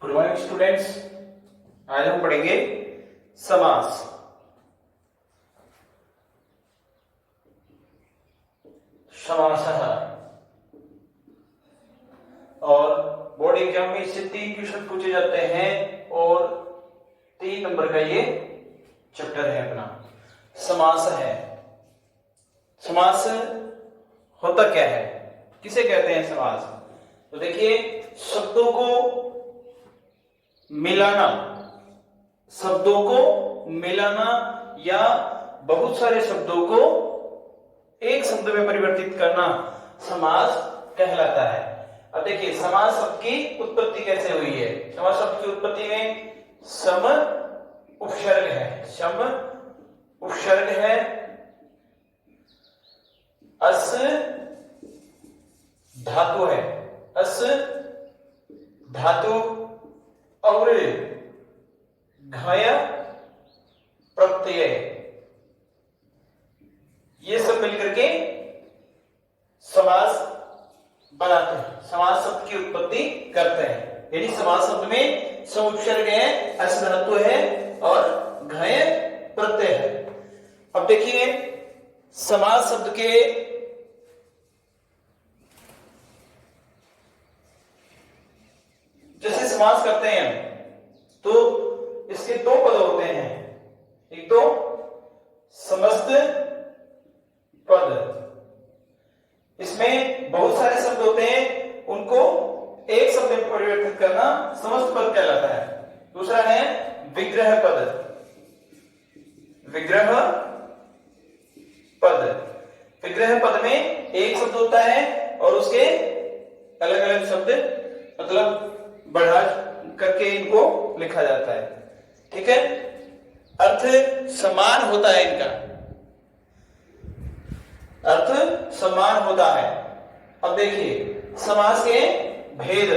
Good morning students. आज हम पढ़ेंगे समास। समासः। और बोर्ड एग्जाम में इससे 3 क्वेश्चन पूछे जाते हैं और 3 नंबर का ये चैप्टर है अपना। समास है। समास होता क्या है, किसे कहते हैं समास? तो देखिए, शब्दों को मिलाना, शब्दों को मिलाना या बहुत सारे शब्दों को एक शब्द में परिवर्तित करना समास कहलाता है। अब देखिए, समास शब्द की उत्पत्ति कैसे हुई है। समास शब्द की उत्पत्ति में सम उपसर्ग है, सम उपसर्ग है, अस धातु है, अस धातु और घय प्रत्यय, ये सब मिलकर के समास बनाते हैं, समास शब्द की उत्पत्ति करते हैं। यानी समास शब्द में सम उपसर्ग है, अस धातु है और घय प्रत्यय है। अब देखिए, समास शब्द के जैसे समास करते हैं तो इसके 2 पद होते हैं। एक तो समस्त पद, इसमें बहुत सारे शब्द होते हैं, उनको एक शब्द में परिवर्तित करना समस्त पद कहलाता है। दूसरा है विग्रह पद, विग्रह पद। विग्रह पद में एक शब्द होता है और उसके अलग अलग शब्द मतलब बढ़ा करके इनको लिखा जाता है। ठीक है, अर्थ समान होता है, इनका अर्थ समान होता है। अब देखिए, समास के भेद,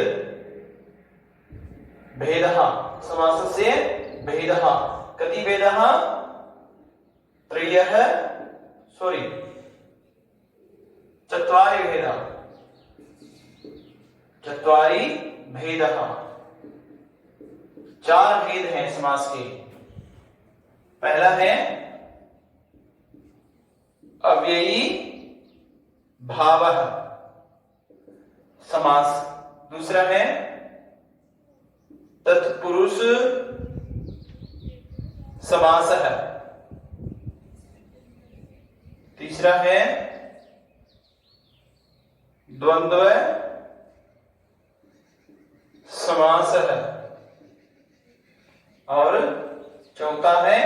भेदः, समास से भेदः, कति भेदः? त्रयः, चत्वारि भेदः, चत्वारि भेदः। 4 भेद हैं समास के। पहला है अव्ययी भावः समास, दूसरा है तत्पुरुष समासः, तीसरा है द्वंद्व समास है और चौथा है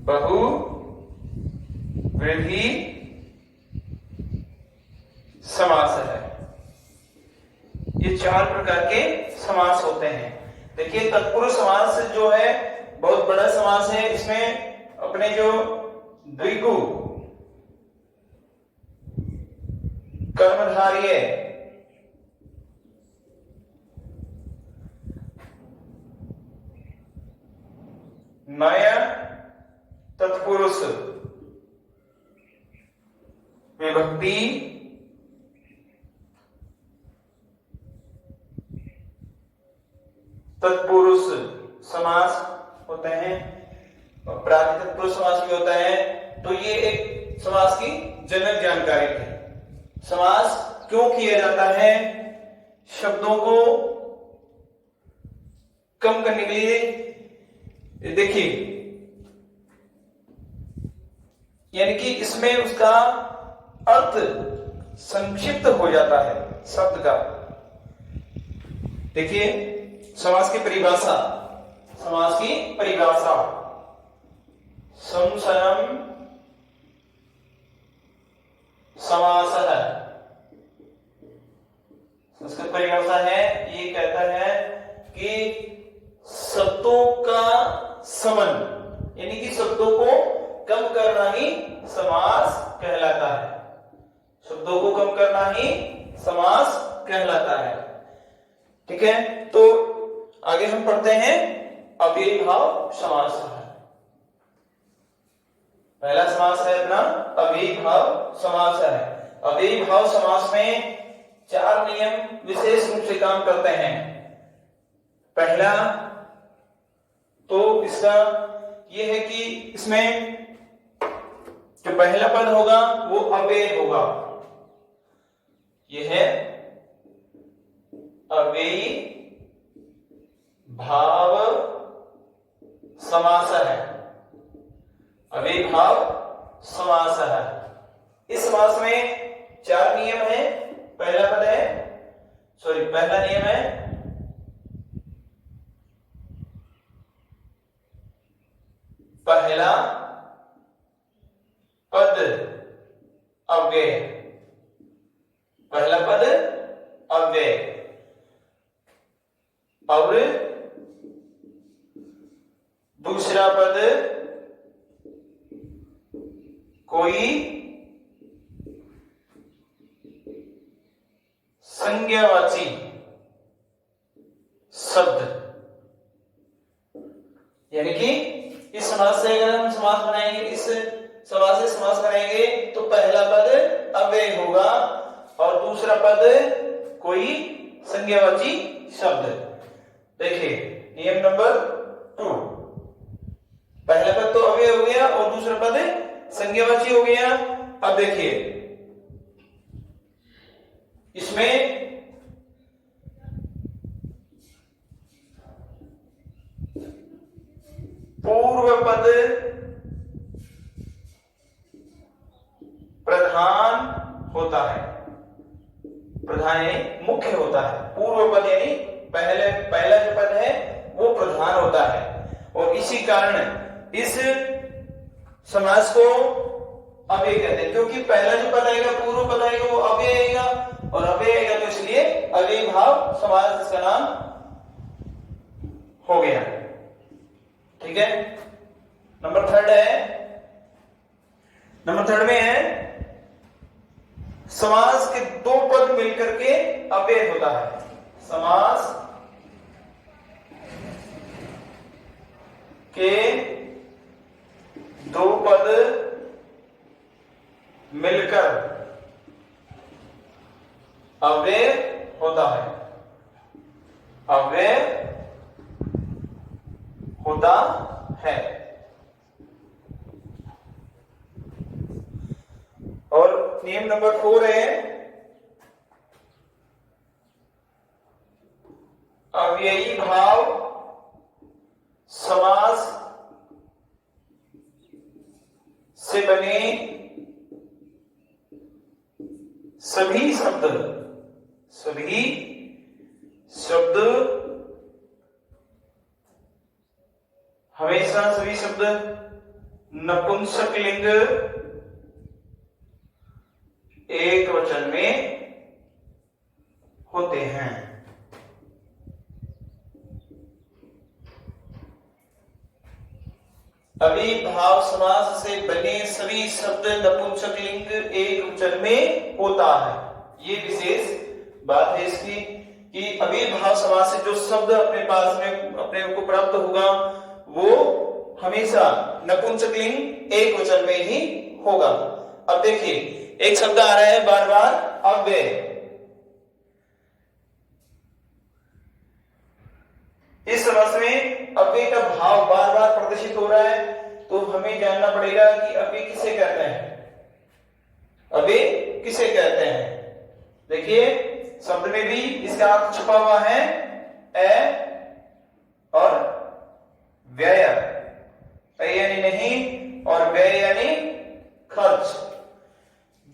बहुव्रीहि समास है। ये 4 प्रकार के समास होते हैं। देखिए, तत्पुरुष समास जो है बहुत बड़ा समास है। इसमें अपने जो द्विगु कर्मधारय नय तत्पुरुष विभक्ति तत्पुरुष समास होते हैं और प्राति तत्पुरुष समास भी होता है। तो ये एक समास की जनक जानकारी थी। समास क्यों किया जाता है? शब्दों को कम करने के लिए। देखिए, यानी कि इसमें उसका अर्थ संक्षिप्त हो जाता है शब्द का। देखिए, समास की परिभाषा, समास की परिभाषा संशयम समासः, संस्कृत परिभाषा है, ये कहता है कि शब्दों का समन, यानी कि शब्दों को कम करना ही समास कहलाता है। शब्दों को कम करना ही समास कहलाता है। ठीक है, तो आगे हम पढ़ते हैं अव्ययी भाव समास। पहला समास है अपना अव्ययी भाव समास है। अव्ययी भाव समास में 4 नियम विशेष रूप से काम करते हैं। पहला तो इसका यह है कि इसमें जो पहला पद होगा वो अव्यय होगा। यह है अव्ययी भाव समास है। अव्ययी भाव समास है। इस समास में 4 नियम है। पहला पद है, पहला नियम है पहला पद अव्यय। पहला पद अव्यय और दूसरा पद कोई संज्ञावाची शब्द। यानी कि इस समास से अगर हम समास बनाएंगे, इस समास से समास बनाएंगे तो पहला पद अव्यय होगा और दूसरा पद कोई संज्ञावाची शब्द। देखिए नियम नंबर 2, पहला पद तो अव्यय हो गया और दूसरा पद संज्ञावाची हो गया। अब देखिए इसमें पूर्व पद प्रधान होता है। प्रधान यानी मुख्य होता है। पूर्व पद यानी पहला जो पद है वो प्रधान होता है और इसी कारण इस समास को अव्यय कहते हैं, क्योंकि पहला जो पद आएगा, पूर्व पद आएगा, वो अव्यय आएगा और अव्यय आएगा तो इसलिए अव्ययी भाव समास इसका नाम हो गया। ठीक है। नंबर 3 में है समास के 2 पद मिलकर के अव्यय होता है। समास के 2 पद मिलकर अव्यय होता है। अव्यय होता है। और नियम नंबर 4 है अव्ययी भाव समास से बने सभी शब्द हमेशा सभी शब्द नपुंसक लिंग एक वचन में होते हैं। अविभाव समास से बने सभी शब्द नपुंसक लिंग एक वचन में होता है। ये विशेष बात है इसकी कि अविभाव समास से जो शब्द अपने पास में अपने को प्राप्त होगा वो हमेशा नपुंसक लिंग एक वचन में ही होगा। अब देखिए एक शब्द आ रहा है बार बार अव्यय। इस समास में अव्यय का भाव बार बार प्रदर्शित हो रहा है तो हमें जानना पड़ेगा कि अव्यय किसे कहते हैं। अव्यय किसे कहते हैं? देखिए शब्द में भी इसका अर्थ छुपा हुआ है ए और व्यय। ए यानी नहीं और व्यय यानी खर्च।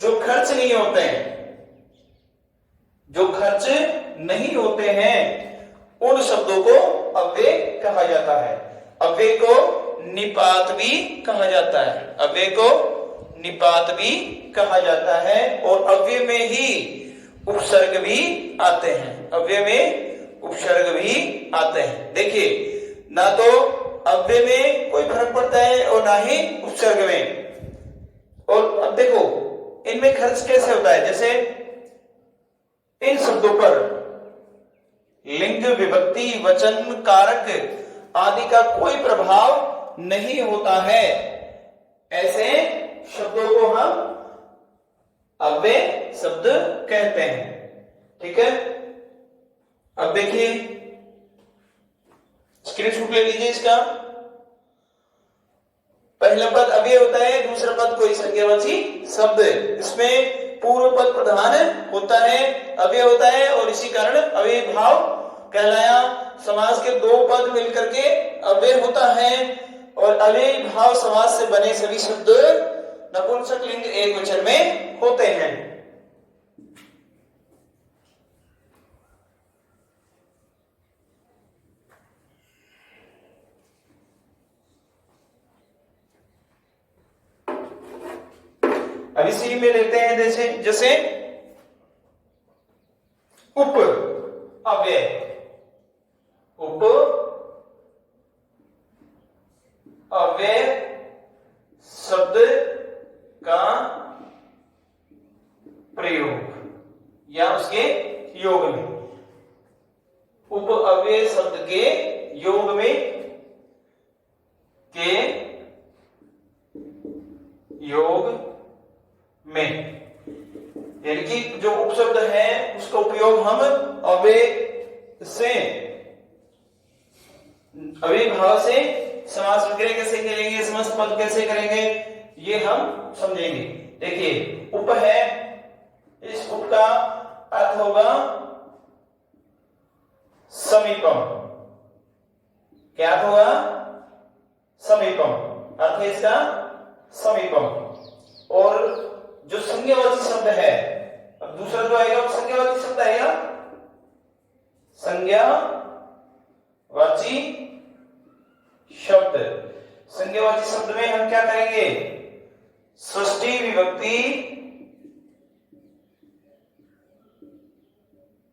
जो खर्च नहीं होते हैं, जो खर्च नहीं होते हैं उन शब्दों को अव्यय कहा जाता है। अव्यय को निपात भी कहा जाता है। अव्यय को निपात भी कहा जाता है और अव्यय में ही उपसर्ग भी आते हैं। अव्यय में उपसर्ग भी आते हैं। देखिए ना तो अव्यय में कोई फर्क पड़ता है और ना ही उपसर्ग में। और अब देखो इनमें खर्च कैसे होता है। जैसे इन शब्दों पर लिंग विभक्ति वचन कारक आदि का कोई प्रभाव नहीं होता है, ऐसे शब्दों को हम अव्यय शब्द कहते हैं। ठीक है, अब देखिए स्क्रीनशॉट ले लीजिए इसका। पहला पद अव्यय होता है, दूसरा पद कोई संज्ञावाची शब्द। इसमें पूर्व पद प्रधान होता है, अव्यय होता है और इसी कारण अव्यय भाव कहलाया। समास के दो पद मिलकर के अव्यय होता है और अव्यय भाव समास से बने सभी शब्द नपुंसक लिंग एक वचन में होते हैं। अब इसी में लेते हैं जैसे उप अव्यय, उप अव्यय शब्द का प्रयोग या उसके योग में, उप अव्यय शब्द के योग में, के योग में, यानी कि जो उपशब्द है उसका उपयोग हम अव्यय से, अव्यय भाव से समास विग्रह कैसे करेंगे, समस्त पद कैसे करेंगे, ये हम समझेंगे। देखिए उप है, इस उप का अर्थ होगा समीपम। क्या अर्थ होगा? समीपम, अर्थ है इसका समीपम। और जो संज्ञावाची शब्द है, अब दूसरा जो आएगा वो संज्ञावाची शब्द आएगा, संज्ञावाची शब्द। संज्ञावाची शब्द में हम क्या करेंगे? षष्ठी विभक्ति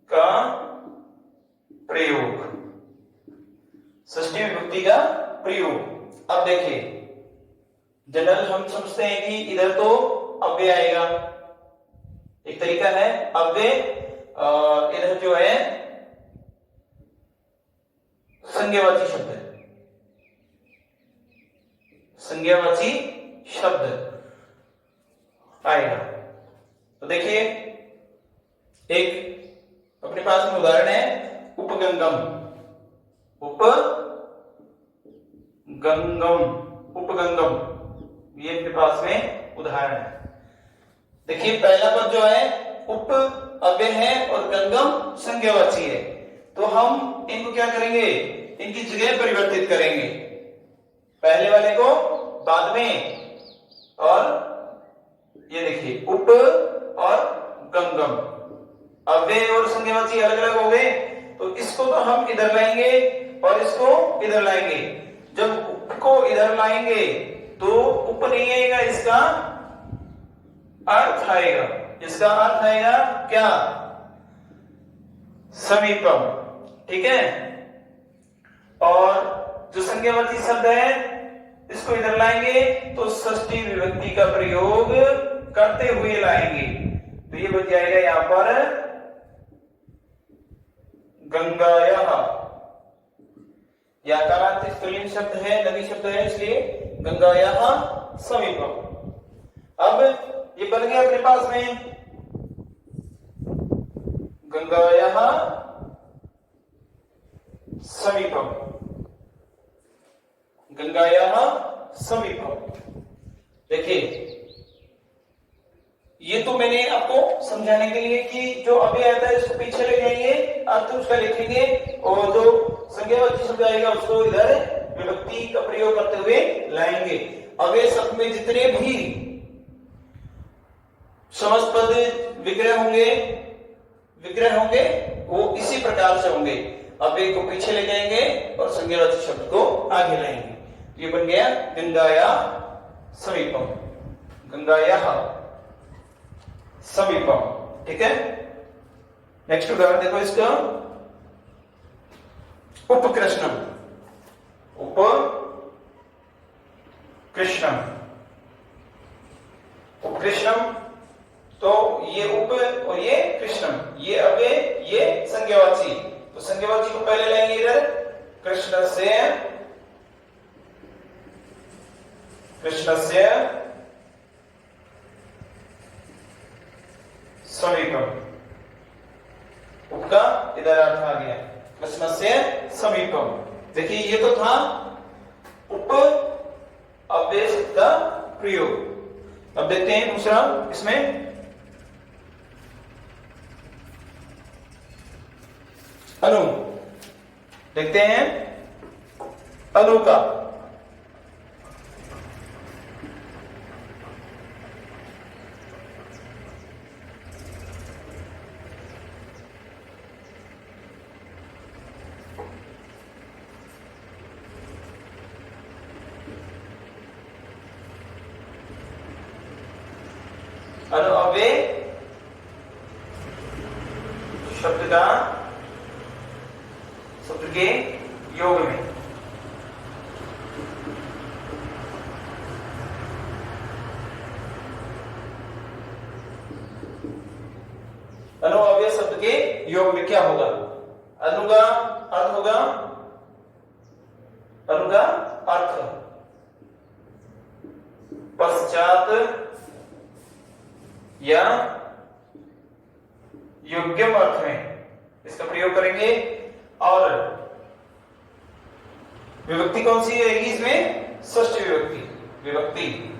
का प्रयोग, षष्ठी विभक्ति का प्रयोग। अब देखिए जनरल हम समझते हैं कि इधर तो अव्यय आएगा, एक तरीका है अव्यय, इधर जो है संज्ञावाची शब्द, संज्ञावाची शब्द आएगा। तो देखिए एक अपने पास में उदाहरण है उपगंगम, उपगंगम, उपगंगम, ये अपने पास में उदाहरण है। देखिए पहला पद जो है उप अव्यय है और गंगम संज्ञावाची है, तो हम इनको क्या करेंगे? इनकी जगह परिवर्तित करेंगे, पहले वाले को बाद में, और ये देखिए उप और गंगम, अव्यय और संज्ञावाची अलग अलग हो गए, तो इसको तो हम इधर लाएंगे और इसको इधर लाएंगे। जब उप को इधर लाएंगे तो उप नहीं आएगा, इसका अर्थ आएगा, इसका अर्थ आएगा क्या? समीपम, ठीक है। और जो संज्ञावाची शब्द है इसको इधर लाएंगे तो षष्ठी विभक्ति का प्रयोग करते हुए लाएंगे, तो ये बन जाएगा यहां पर गंगायाः। याकारांत स्त्रीलिंग शब्द है, नदी शब्द है, इसलिए गंगायाः समीपम। अब ये बन गया अपने पास में गंगायाः समीपम, गंगायाः समीपम। देखिए ये तो मैंने आपको समझाने के लिए कि जो अभी आता है इसको पीछे ले जाएंगे, अर्थ उसका लिखेंगे, और जो संज्ञावाची शब्द आएगा उसको इधर विभक्ति का प्रयोग करते हुए लाएंगे। अव्यय शब्द में जितने भी समस्त पद विग्रह होंगे वो इसी प्रकार से होंगे, अव्यय को पीछे ले जाएंगे और संज्ञावाची शब्द को आगे लाएंगे। ये बन गया गंगायाः समीपम, गंगायाः समीपम, ठीक है। नेक्स्ट उदाहरण देखो इसका, उपकृष्णम, उपकृष्णम, उपकृष्णम, तो ये उप और ये कृष्णम, ये अव्यय, ये संज्ञावाची, तो संज्ञावाची को पहले लाएंगे इधर, कृष्णस्य समीपम, उप का इधर अर्थ आ गया, पश्चिमस्य समीपम। देखिए ये तो था उप अव्यय शब्द का प्रयोग। अब देखते हैं दूसरा इसमें अनु, देखते हैं अनु का। अनु अव्यय शब्द का शब्द के योग में अनु अव्यय शब्द के योग में क्या होगा? अनु का अर्थ होगा, अनु का अर्थ पश्चात या योग्यम अर्थ में इसका प्रयोग करेंगे। और विभक्ति कौन सी रहेगी इसमें? षष्ठी विभक्ति। विभक्ति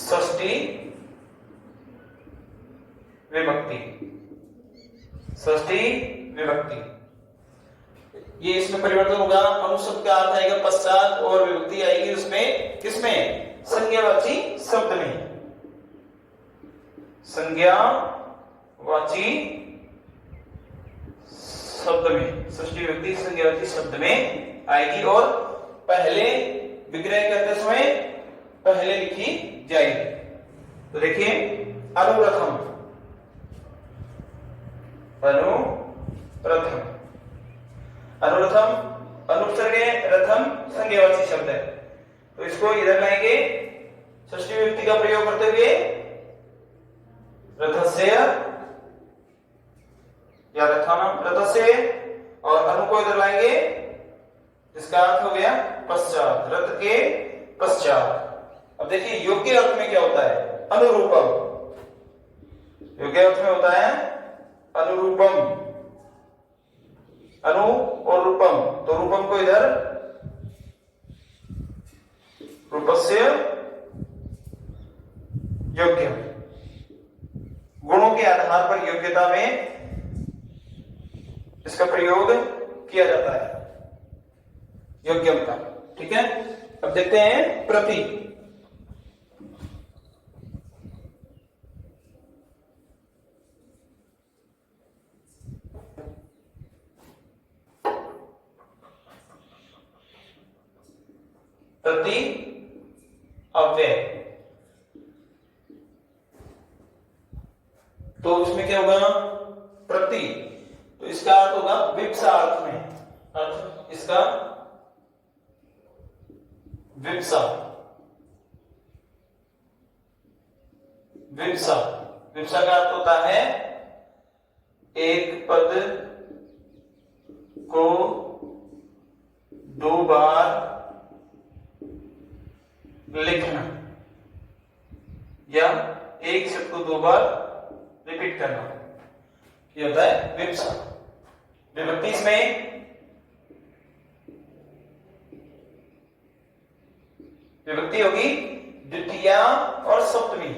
षष्ठी विभक्ति, षष्ठी विभक्ति। ये इसमें परिवर्तन होगा। अनु शब्द का अर्थ आएगा पश्चात और विभक्ति आएगी उसमें, किसमें? संज्ञावाची शब्द में। संज्ञावाची शब्द में, षष्ठी विभक्ति संज्ञावाची शब्द में आएगी और पहले विग्रह करते समय पहले लिखी जाएगी। तो देखिए अनुप्रथम, अनुप्रथम, अनुप्रथम अनुपसर्ग रथम संज्ञावाची शब्द है, तो इसको इधर लाएंगे षष्ठी विभक्ति का प्रयोग करते हुए रथस्य या रथानाम रथस्य, और अनु को इधर लाएंगे जिसका अर्थ हो गया पश्चात, रथ के पश्चात। अब देखिए योग्य अर्थ में क्या होता है? अनुरूपम। योग्य अर्थ में होता है अनुरूपम, अनु और रूपम, तो रूपम को इधर रूपस्य योग्य, गुणों के आधार पर योग्यता में इसका प्रयोग किया जाता है योग्यम का। ठीक है, अब देखते हैं प्रति। प्रति अव्यय, तो उसमें क्या होगा? प्रति, तो इसका अर्थ होगा विप्सा अर्थ में, अर्थ इसका विप्सा, विप्सा, विप्सा का अर्थ होता है एक पद को दो बार लिखना या एक शब्द को दो बार रिपीट करना, ये होता है विप्सा। विभक्ति इसमें विभक्ति होगी द्वितीया और सप्तमी,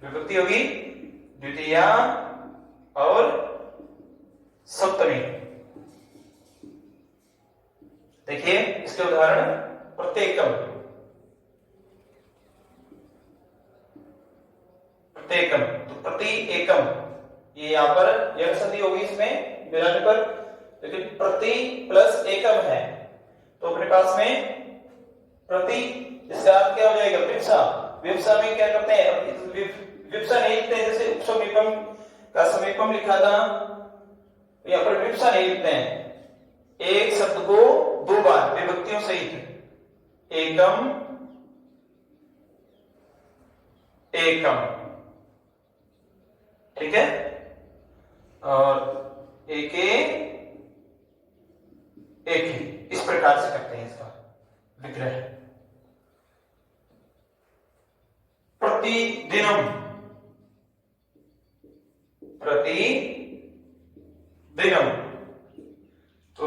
विभक्ति होगी द्वितीया और सप्तमी। देखिए इसके उदाहरण, प्रत्येकम, प्रत्येकम, तो प्रति एकम, ये यहां पर यह संधि होगी इसमें मिलाने पर, लेकिन प्रति प्लस एकम है तो अपने पास में प्रति, इसका अर्थ क्या हो जाएगा? विप्सा। विप्सा में क्या करते हैं? विप्सा नहीं लिखते हैं, जैसे उपसमीपम का समीपम लिखा था, यहां पर विप्सा नहीं लिखते हैं। एक शब्द को दो बार विभक्तियों सहित, एकम, एकम, ठीक है, और एक ही, इस प्रकार से करते हैं इसका विग्रह। प्रतिदिनम, प्रतिदिनम। तो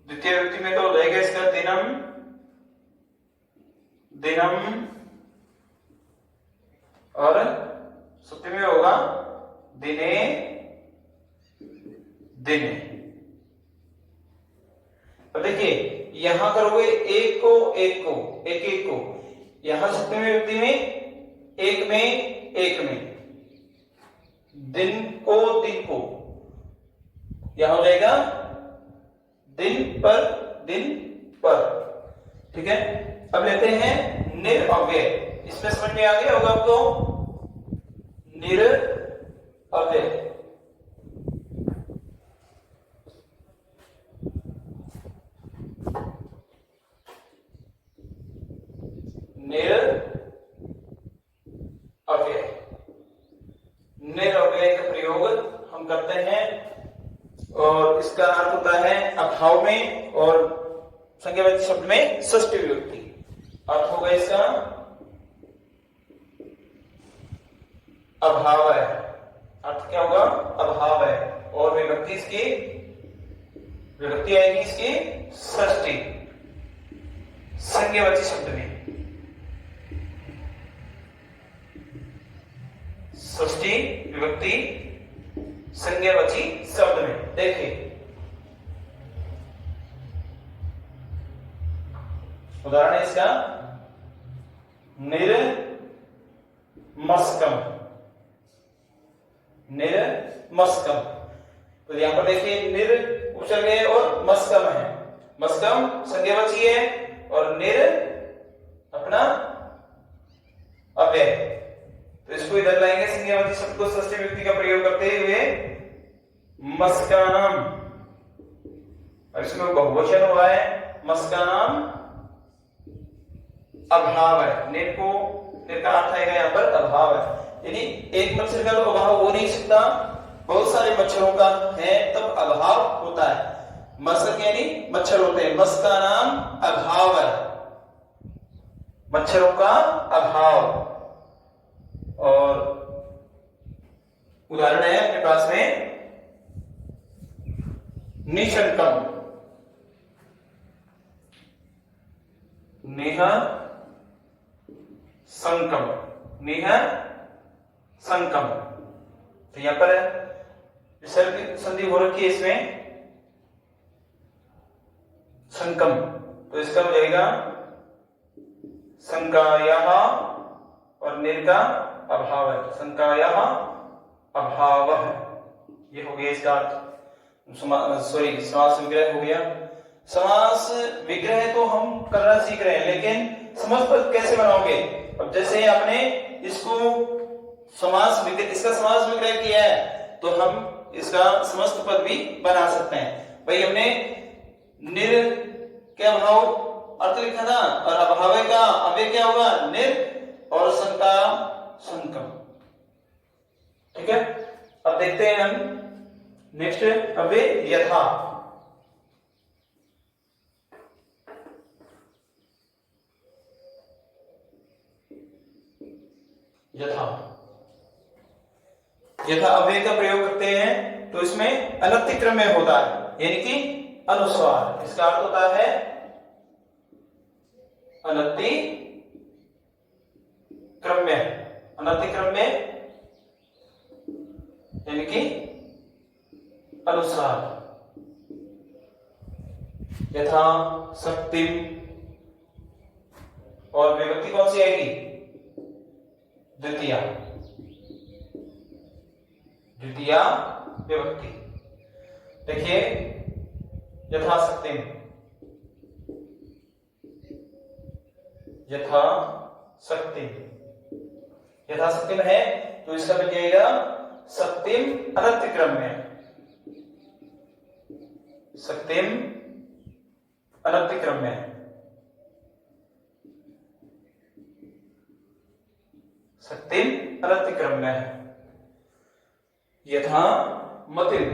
द्वितीय विभक्ति में तो हो जाएगा इसका दिनम, दिनम, और सप्तमी में होगा दिने, दिने। अब देखिए यहां करोगे एक को, एक को, एक एक को, यहां सप्तमी विभक्ति में एक में, एक में, दिन को, दिन को, यहां हो जाएगा दिन पर, दिन पर। ठीक है, अब लेते हैं निरअव्यय। इसमें समझ में आ गया होगा आपको, निरअव्यय। निरअव्यय, निरअव्यय का प्रयोग हम करते हैं और इसका अर्थ होता है अभाव में और संज्ञावाची शब्द में षष्ठी विभक्ति। अर्थ होगा इसका अभाव है। अर्थ क्या होगा? अभाव है। और विभक्ति इसकी, विभक्ति आएगी इसकी षष्ठी, संज्ञावाची शब्द में। षष्ठी विभक्ति संज्ञावाची शब्द में। देखिए उदाहरण है इसका निर्मस्कम, निर्मस्कम। तो यहां पर देखिए निर उचल गए और मस्कम है। मस्कम संज्ञावाची है और निर अपना अव्यय। तो इसको इधर लाएंगे संज्ञावाची शब्द को षष्ठी विभक्ति का प्रयोग करते हुए मस्कानाम, और इसमें बहुवचन हुआ है मस्कानाम, अभाव है। निर को, निर का अर्थ आएगा यहां पर अभाव है, यानी एक मच्छर का तो अभाव हो नहीं सकता, बहुत सारे मच्छरों का है तब अभाव होता है। मस्क यानी मच्छर होते हैं, मस्क का नाम अभाव है, मच्छरों का अभाव। और उदाहरण है अपने पास में निशंकम, नेह संकम, नेह संकम। तो यहां पर विसर्ग की संधि हो रखी है इसमें संकम, तो इसका हो जाएगा संकायः और निर का अभाव है, संकायः अभावः। ये हो गया इसका अर्थ। सॉरी, समास विग्रह हो गया। समास विग्रह तो हम करना सीख रहे हैं, लेकिन समस्त पद कैसे बनाओगे? अब जैसे आपने इसको समास विग्रह, इसका समास विग्रह किया है तो हम इसका समस्त पद भी बना सकते हैं। भाई हमने निर के अभाव अर्थ लिखा था और अभाव का अव्यय क्या होगा? निर, और संका संकम। ठीक है, अब देखते हैं हम नेक्स्ट अव्यय यथा। यथा, यथा अव्यय का प्रयोग करते हैं तो इसमें अनति क्रम में होता है, यानी कि अनुस्वार। इसका अर्थ होता है अनति क्रम में, अनति क्रम में यानी कि अनुसार। यथा शक्तिम, और विभक्ति कौन सी आएगी? द्वितीया, द्वितीया विभक्ति। देखिए यथा शक्तिम, यथा शक्तिम, यथा शक्तिम है तो इसका बन जाएगा शक्तिम अनति क्रम में, शक्तिम अनति क्रम में, शक्तिम अनति क्रम में। यथा मतिम,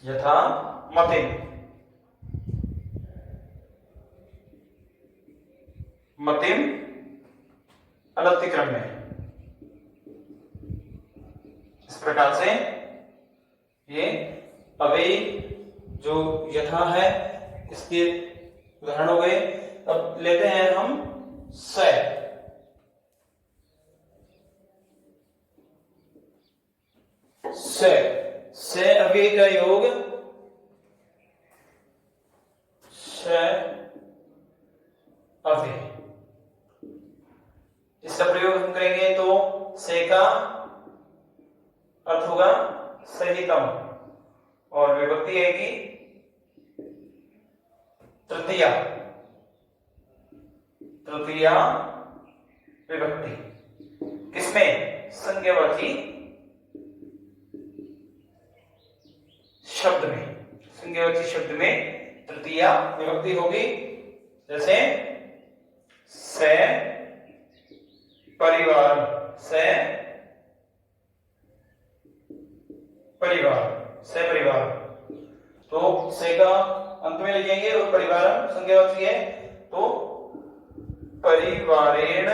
यथा मतिम, मतिम अनतिक्रम में। इस प्रकार से ये अव्ययी जो यथा है इसके उदाहरण हो गए। अब लेते हैं हम स। स अव्ययी का योग स अव्यय। इसका प्रयोग हम करेंगे तो से का अर्थ होगा सहितम और विभक्ति है कि तृतीया, तृतीया विभक्ति। किसमें? संज्ञावाची शब्द में, संज्ञावाची शब्द में तृतीया विभक्ति होगी। जैसे से परिवार, से परिवार, से परिवार। तो से का अंत में ले जाएंगे और परिवार संज्ञावाची है तो परिवारेण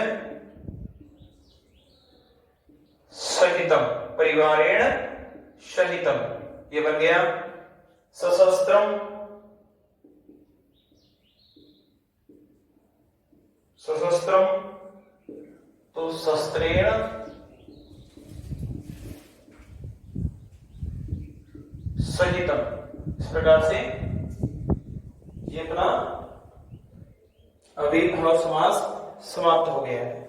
सहितम, परिवारेण सहितम ये बन गया। सशस्त्रम, सशस्त्रम तो शस्त्रेण सहितम। इस प्रकार से ये अपना अव्ययी भाव समास समाप्त हो गया है।